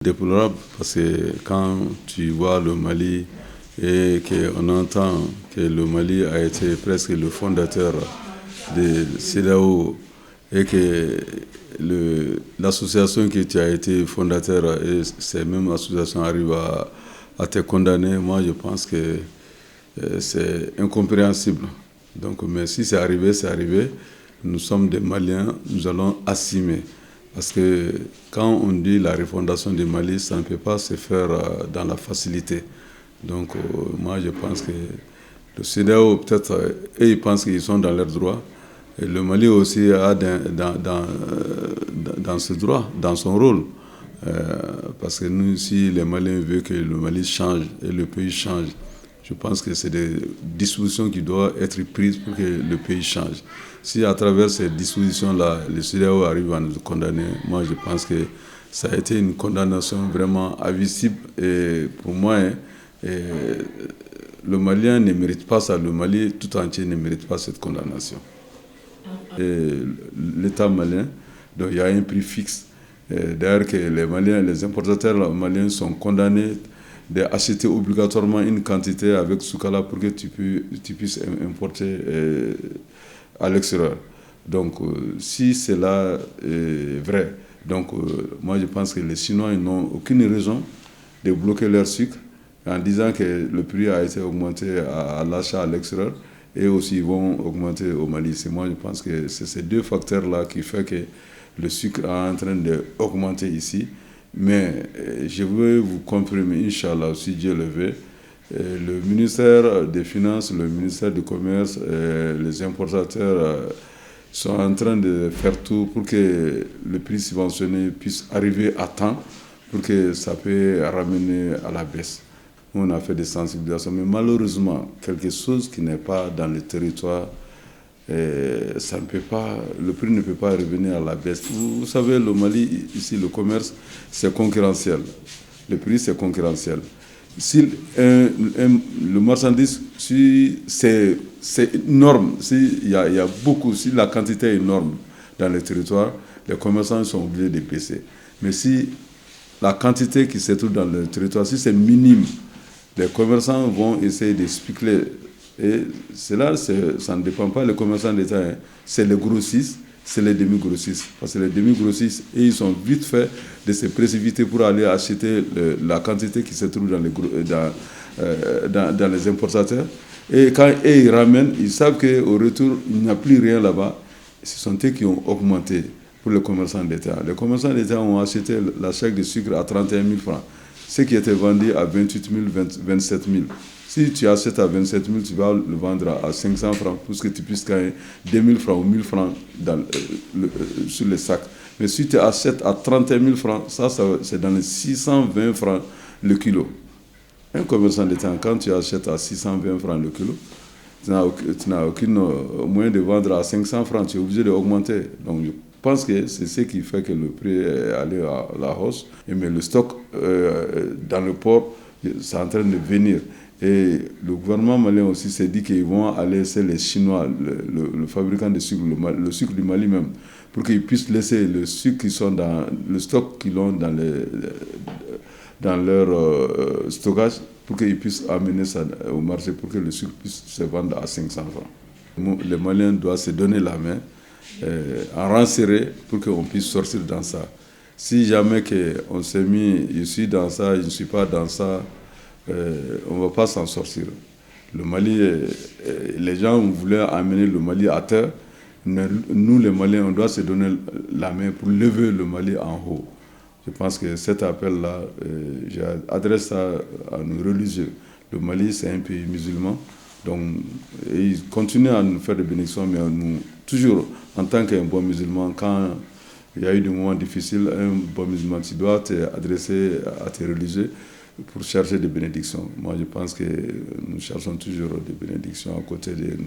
Déplorable parce que quand tu vois le Mali et qu'on entend que le Mali a été presque le fondateur de CEDEAO et que l'association qui a été fondateur et ces mêmes associations arrivent à te condamner, moi je pense que c'est incompréhensible. Donc, mais si c'est arrivé, c'est arrivé. Nous sommes des Maliens, nous allons assumer. Parce que quand on dit la refondation du Mali, ça ne peut pas se faire dans la facilité. Donc moi je pense que le CEDEAO, peut-être, eux ils pensent qu'ils sont dans leurs droits. Et le Mali aussi a dans ce droit, dans son rôle. Parce que nous, si les Maliens veulent que le Mali change et le pays change, je pense que c'est des dispositions qui doivent être prises pour que le pays change. Si à travers ces dispositions-là, le CEDEAO arrive à nous condamner, moi je pense que ça a été une condamnation vraiment avicible. Et pour moi, le Malien ne mérite pas ça, le Mali tout entier ne mérite pas cette condamnation. Et l'État malien, donc il y a un prix fixe. D'ailleurs que les Maliens, les importateurs maliens sont condamnés d'acheter obligatoirement une quantité avec Soukala pour que tu puisses importer à l'extérieur. Donc, si cela est vrai, donc moi je pense que les Chinois n'ont aucune raison de bloquer leur sucre en disant que le prix a été augmenté à l'achat à l'extérieur et aussi ils vont augmenter au Mali. Moi je pense que c'est ces deux facteurs-là qui font que le sucre est en train d'augmenter ici. Mais je veux vous confirmer, Inch'Allah, si Dieu le veut, le ministère des Finances, le ministère du Commerce, les importateurs sont en train de faire tout pour que le prix subventionné puisse arriver à temps, pour que ça puisse ramener à la baisse. Nous, on a fait des sensibilisations, mais malheureusement, quelque chose qui n'est pas dans le territoire, ça ne peut pas, le prix ne peut pas revenir à la baisse. Vous savez, le Mali, ici, le commerce, c'est concurrentiel. Le prix, c'est concurrentiel. Si le marchandise, si c'est énorme, s'il y a beaucoup, si la quantité est énorme dans le territoire, les commerçants sont obligés de baisser. Mais si la quantité qui se trouve dans le territoire, si c'est minime, les commerçants vont essayer de spéculer. Et cela, ça ne dépend pas des commerçants d'État, hein. C'est les grossistes, c'est les demi-grossistes. Parce que les demi-grossistes, ils sont vite faits de se précipiter pour aller acheter la quantité qui se trouve dans les importateurs. Et quand ils ramènent, ils savent qu'au retour, il n'y a plus rien là-bas. Ce sont eux qui ont augmenté pour les commerçants d'État. Les commerçants d'État ont acheté la chèque de sucre à 31 000 francs. Ce qui était vendu à 28 000, 27 000. Si tu achètes à 27 000, tu vas le vendre à 500 francs pour que tu puisses gagner 2 000 francs ou 1 000 francs sur le sac. Mais si tu achètes à 31 000 francs, ça c'est dans les 620 francs le kilo. Un commerçant d'État, quand tu achètes à 620 francs le kilo, tu n'as aucun moyen de vendre à 500 francs, tu es obligé d'augmenter. Donc je pense que c'est ce qui fait que le prix est allé à la hausse. Mais le stock dans le port, c'est en train de venir. Et le gouvernement malien aussi s'est dit qu'ils vont aller laisser les Chinois, le fabricant de sucre, le sucre du Mali même, pour qu'ils puissent laisser le sucre qui sont dans le stock qu'ils ont dans leur stockage, pour qu'ils puissent amener ça au marché, pour que le sucre puisse se vendre à 500 francs. Les Maliens doivent se donner la main, en rang serré, pour qu'on puisse sortir dans ça. Si jamais on s'est mis, je suis dans ça, je ne suis pas dans ça, on ne va pas s'en sortir. Le Mali, les gens voulaient amener le Mali à terre. Nous, les Maliens, on doit se donner la main pour lever le Mali en haut. Je pense que cet appel-là, j'adresse ça à nos religieux. Le Mali, c'est un pays musulman. Donc, ils continuent à nous faire des bénédictions, mais nous, toujours, en tant qu'un bon musulman, quand il y a eu des moments difficiles, un bon musulman, tu dois t'adresser à tes religieux pour chercher des bénédictions. Moi, je pense que nous cherchons toujours des bénédictions à côté de nous.